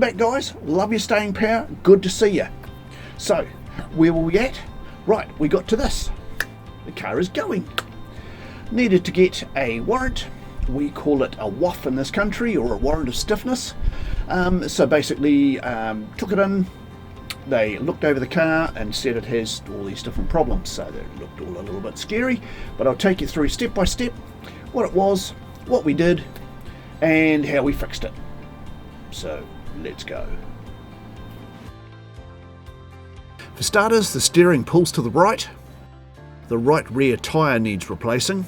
back, guys. Love your staying power. Good to see you. So, where were we at? Right, we got to this. The car is going. Needed to get a warrant. We call it a WOF in this country, or a warrant of stiffness. So basically, took it in. They looked over the car and said it has all these different problems. So they looked all a little bit scary. But I'll take you through step by step what it was, what we did, and how we fixed it. So let's go. For starters, the steering pulls to the right rear tyre needs replacing.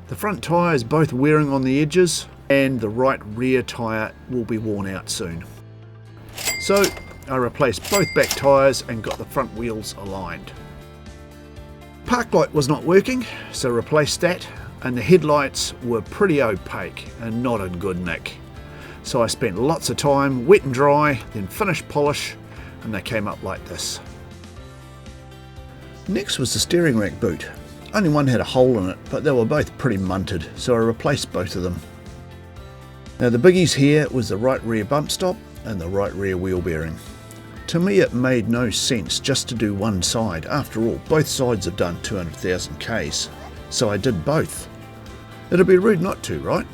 The front tyre is both wearing on the edges, and the right rear tyre will be worn out soon. So I replaced both back tyres and got the front wheels aligned. Park light was not working, so replaced that, and the headlights were pretty opaque and not in good nick. So I spent lots of time wet and dry, then finish polish, and they came up like this. Next was the steering rack boot. Only one had a hole in it, but they were both pretty munted, so I replaced both of them. Now the biggies here was the right rear bump stop and the right rear wheel bearing. To me it made no sense just to do one side. After all, both sides have done 200,000 Ks, so I did both. It'd be rude not to, right?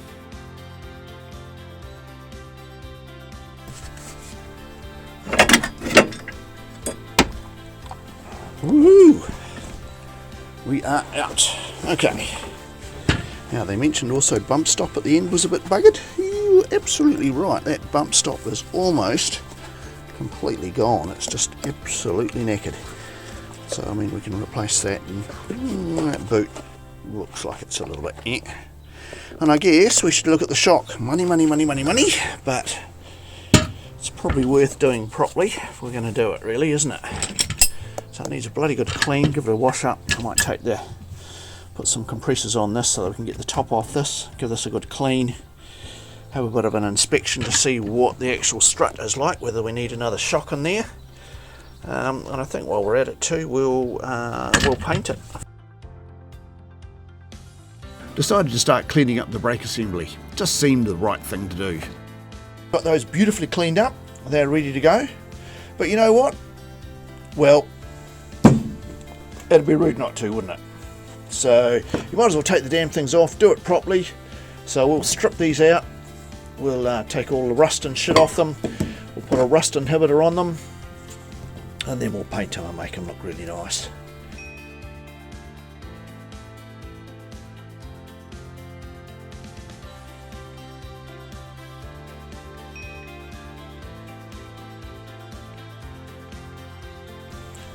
Woohoo! We are out. Okay. Now they mentioned also bump stop at the end was a bit buggered. You're absolutely right. That bump stop is almost completely gone. It's just absolutely knackered. So I mean we can replace that, and that boot looks like it's a little bit And I guess we should look at the shock. Money, money, money, money, money. But it's probably worth doing properly if we're going to do it, really, isn't it? So it needs a bloody good clean, give it a wash up. I might put some compressors on this so that we can get the top off this, give this a good clean, have a bit of an inspection to see what the actual strut is like, whether we need another shock in there. And I think while we're at it too, we'll paint it. Decided to start cleaning up the brake assembly. Just seemed the right thing to do. Got those beautifully cleaned up, they're ready to go. But you know what? Well, it'd be rude not to, wouldn't it? So you might as well take the damn things off, do it properly. So we'll strip these out, we'll take all the rust and shit off them, we'll put a rust inhibitor on them, and then we'll paint them and make them look really nice.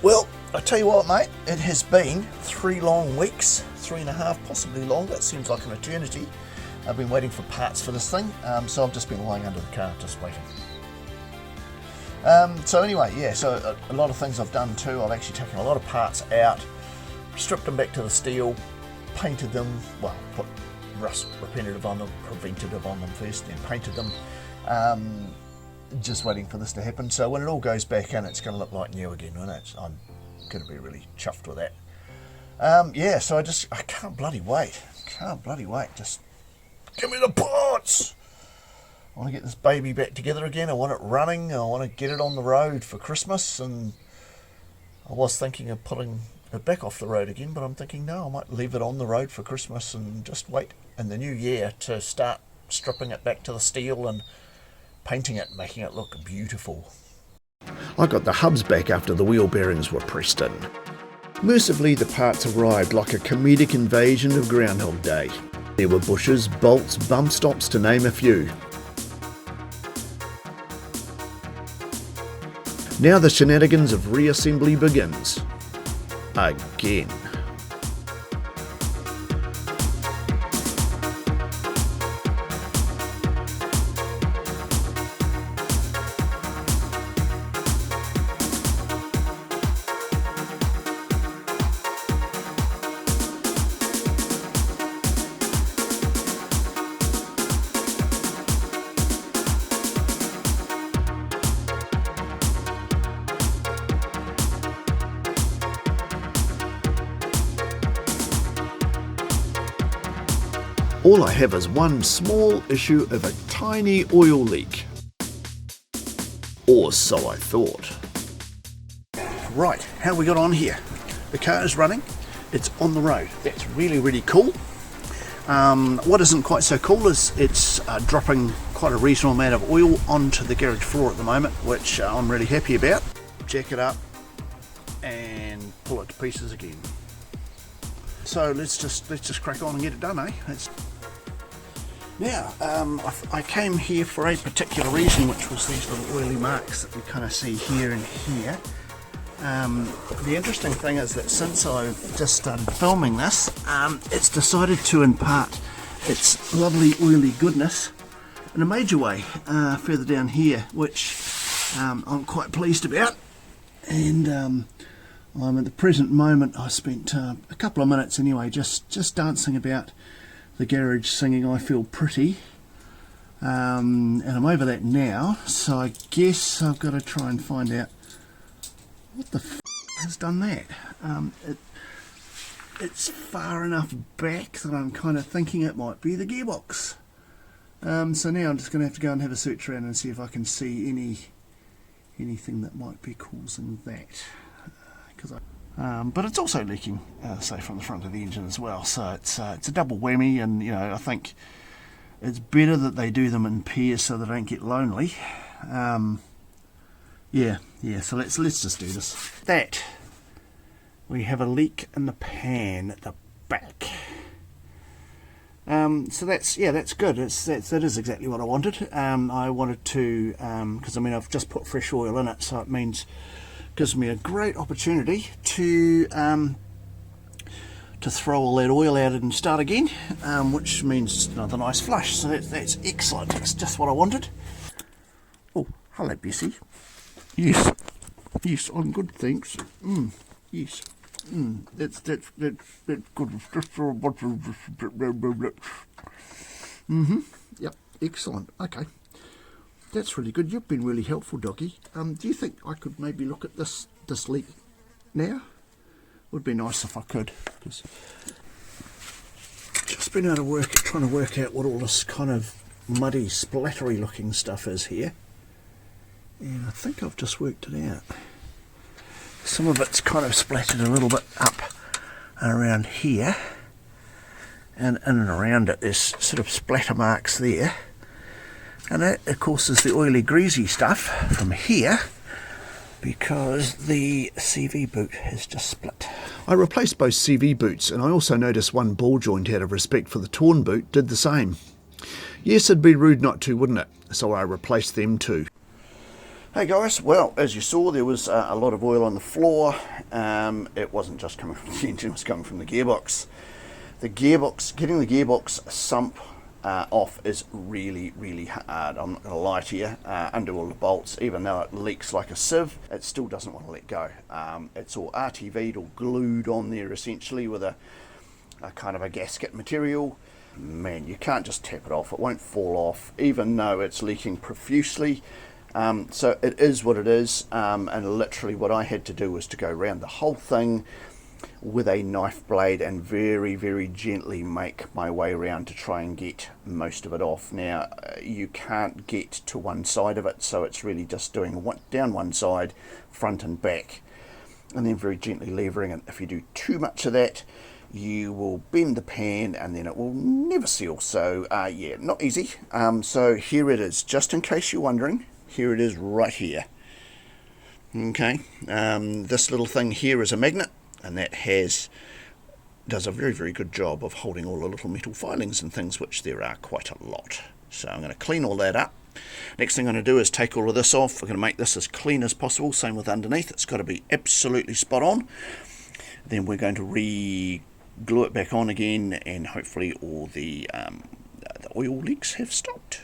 Well, I tell you what, mate, it has been 3 long weeks, 3.5, possibly longer. It seems like an eternity. I've been waiting for parts for this thing, so I've just been lying under the car, just waiting. So anyway, yeah, so a lot of things I've done too. I've actually taken a lot of parts out, stripped them back to the steel, painted them, well, put rust preventative on them first, then painted them. Just waiting for this to happen. So when it all goes back in, it's going to look like new again, isn't it? I'm going to be really chuffed with that. Yeah, so I can't bloody wait. Just give me the parts. I want to get this baby back together again. I want it running. I want to get it on the road for Christmas. And I was thinking of putting it back off the road again, but I'm thinking, no, I might leave it on the road for Christmas and just wait in the new year to start stripping it back to the steel and painting it, making it look beautiful. I got the hubs back after the wheel bearings were pressed in. Mercifully, the parts arrived like a comedic invasion of Groundhog Day. There were bushes, bolts, bump stops, to name a few. Now the shenanigans of reassembly begins. Again. All I have is one small issue of a tiny oil leak. Or so I thought. Right, how we got on here? The car is running, it's on the road. That's really, really cool. What isn't quite so cool is it's dropping quite a reasonable amount of oil onto the garage floor at the moment, which I'm really happy about. Jack it up and pull it to pieces again. So let's just crack on and get it done, eh? Now, I came here for a particular reason, which was these little oily marks that we kind of see here and here. The interesting thing is that since I've just started filming this, it's decided to impart its lovely oily goodness in a major way further down here, which I'm quite pleased about. And I'm at the present moment, I spent a couple of minutes anyway just dancing about the garage singing I Feel Pretty, and I'm over that now, so I guess I've got to try and find out what the f has done that. It's far enough back that I'm kind of thinking it might be the gearbox. So now I'm just going to have to go and have a search around and see if I can see anything that might be causing that. But it's also leaking, say, from the front of the engine as well. So it's a double whammy, and I think it's better that they do them in pairs so they don't get lonely. Yeah. So let's just do this. That we have a leak in the pan at the back. So that's good. That is exactly what I wanted. I wanted to, because I've just put fresh oil in it, so it gives me a great opportunity to throw all that oil out and start again, which means another nice flush. So that's excellent. That's just what I wanted. Oh, hello, Bessie. Yes, I'm good, thanks. Yes. That's good. Yep, excellent. Okay. That's really good. You've been really helpful, Doggy. Do you think I could maybe look at this leak now? Would be nice if I could. Just been out of work trying to work out what all this kind of muddy, splattery looking stuff is here. And I think I've just worked it out. Some of it's kind of splattered a little bit up around here. And in and around it there's sort of splatter marks there. And that, of course, is the oily, greasy stuff from here, because the CV boot has just split. I replaced both CV boots, and I also noticed one ball joint, out of respect for the torn boot, did the same. Yes, it'd be rude not to, wouldn't it? So I replaced them too. Hey guys, well, as you saw, there was a lot of oil on the floor. It wasn't just coming from the engine, it was coming from the gearbox. Getting the gearbox sump off is really, really hard. I'm not going to lie to you. Undo all the bolts, even though it leaks like a sieve, it still doesn't want to let go. It's all RTV'd or glued on there essentially with a kind of a gasket material. Man, you can't just tap it off. It won't fall off, even though it's leaking profusely. So it is what it is, and literally what I had to do was to go around the whole thing with a knife blade and very, very gently make my way around to try and get most of it off. Now, you can't get to one side of it, so it's really just doing down one side, front and back, and then very gently levering it. If you do too much of that, you will bend the pan and then it will never seal. So yeah, not easy. So here it is, just in case you're wondering. Here it is right here. Okay, this little thing here is a magnet, and that does a very, very good job of holding all the little metal filings and things, which there are quite a lot. So I'm going to clean all that up. Next thing I'm going to do is take all of this off. We're going to make this as clean as possible. Same with underneath, it's got to be absolutely spot on. Then we're going to re-glue it back on again, and hopefully all the oil leaks have stopped.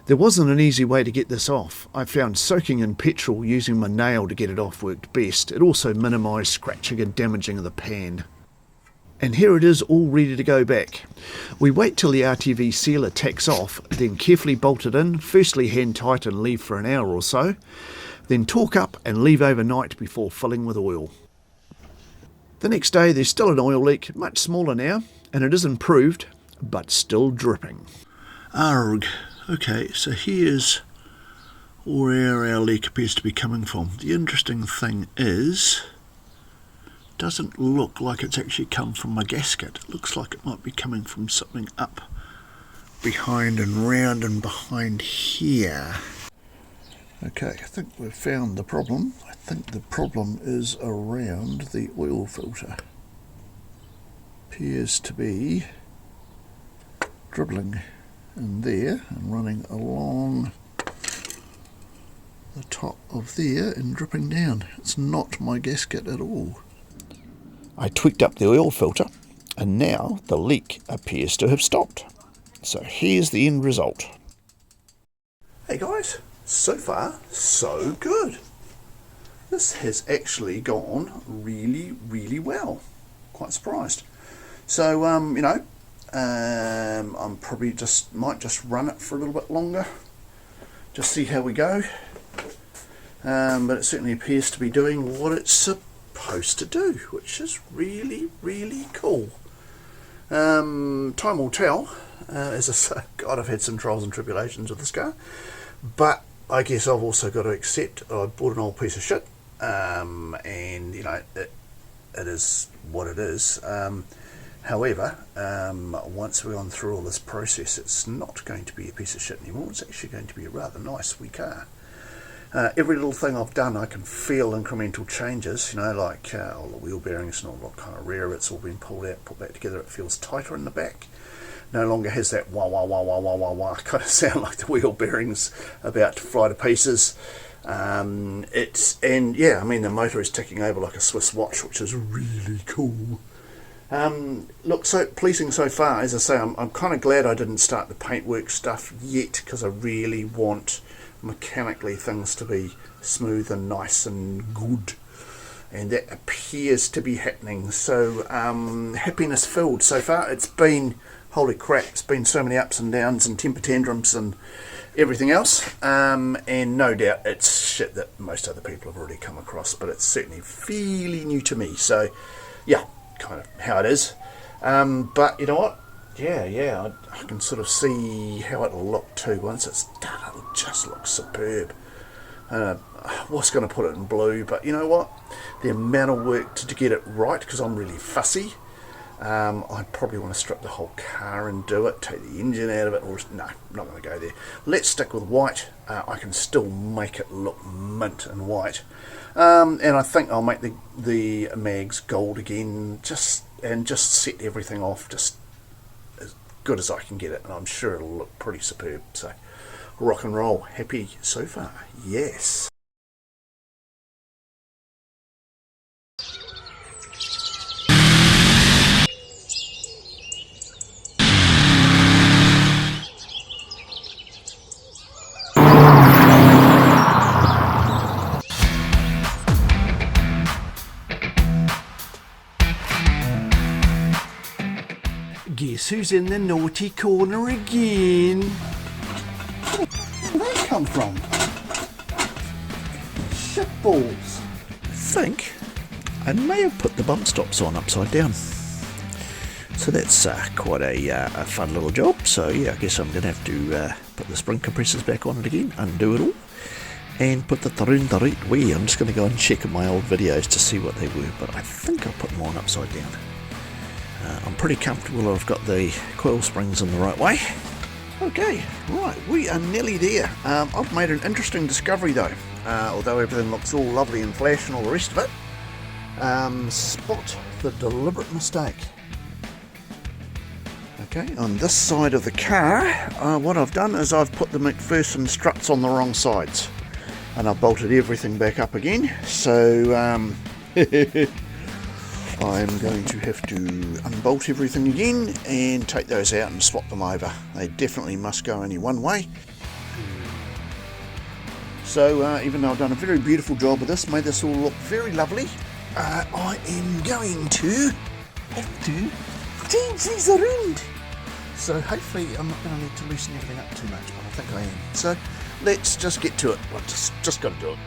There wasn't an easy way to get this off. I found soaking in petrol using my nail to get it off worked best. It also minimised scratching and damaging of the pan. And here it is, all ready to go back. We wait till the RTV sealer tacks off, then carefully bolt it in, firstly hand tight and leave for an hour or so, then torque up and leave overnight before filling with oil. The next day there's still an oil leak, much smaller now, and it is improved. but still dripping. Arg. Okay, so here's where our leak appears to be coming from. The interesting thing is, doesn't look like it's actually come from my gasket. It looks like it might be coming from something up behind and round and behind here. Okay, I think we've found the problem. I think the problem is around the oil filter. Appears to be dribbling in there and running along the top of there and dripping down. It's not my gasket at all. I tweaked up the oil filter and now the leak appears to have stopped. So here's the end result. Hey guys, so far so good. This has actually gone really, really well. Quite surprised. So I'm probably might just run it for a little bit longer, just see how we go. But it certainly appears to be doing what it's supposed to do, which is really, really cool. Time will tell. As I say, God, I've had some trials and tribulations with this car, but I guess I've also got to accept I bought an old piece of shit, and it is what it is. However, once we're gone through all this process, it's not going to be a piece of shit anymore. It's actually going to be a rather nice wee car. Every little thing I've done, I can feel incremental changes, like all the wheel bearings and all that kind of rear, it's all been pulled out, put back together. It feels tighter in the back. No longer has that wah wah wah wah wah wah wah kind of sound like the wheel bearings about to fly to pieces. The motor is ticking over like a Swiss watch, which is really cool. Look, so pleasing so far. As I say, I'm kind of glad I didn't start the paintwork stuff yet, because I really want mechanically things to be smooth and nice and good, and that appears to be happening. So happiness filled so far. It's been, holy crap, it's been so many ups and downs and temper tantrums and everything else, and no doubt it's shit that most other people have already come across, but it's certainly fairly new to me. So yeah, kind of how it is. But you know what, I can sort of see how it'll look too. Once it's done, it'll just look superb. I was going to put it in blue, but you know what, the amount of work to get it right, because I'm really fussy, I'd probably want to strip the whole car and do it, take the engine out of it, or no, I'm not going to go there. Let's stick with white. I can still make it look mint and white, and I think I'll make the mags gold again, just set everything off just as good as I can get it, and I'm sure it'll look pretty superb. So rock and roll. Happy so far, yes. Guess who's in the naughty corner again? Where did that come from? Shitballs. I think I may have put the bump stops on upside down. So that's quite a fun little job. So yeah, I guess I'm going to have to put the spring compressors back on it again, undo it all, and put the tarun the right way. I'm just going to go and check in my old videos to see what they were, but I think I put them on upside down. I'm pretty comfortable I've got the coil springs in the right way. Okay, right, we are nearly there. I've made an interesting discovery though, although everything looks all lovely and flash and all the rest of it. Spot the deliberate mistake. Okay, on this side of the car, what I've done is I've put the McPherson struts on the wrong sides, and I've bolted everything back up again. So I'm going to have to unbolt everything again and take those out and swap them over. They definitely must go only one way. So even though I've done a very beautiful job with this, made this all look very lovely, I am going to have to change these around. So hopefully I'm not going to need to loosen everything up too much, but I think I am. So let's just get to it. I've just got to do it.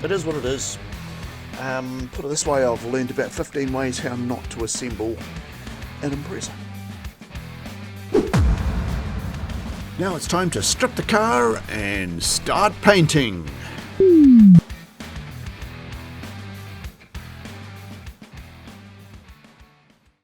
It is what it is. Put it this way, I've learned about 15 ways how not to assemble an Impreza. Now it's time to strip the car and start painting.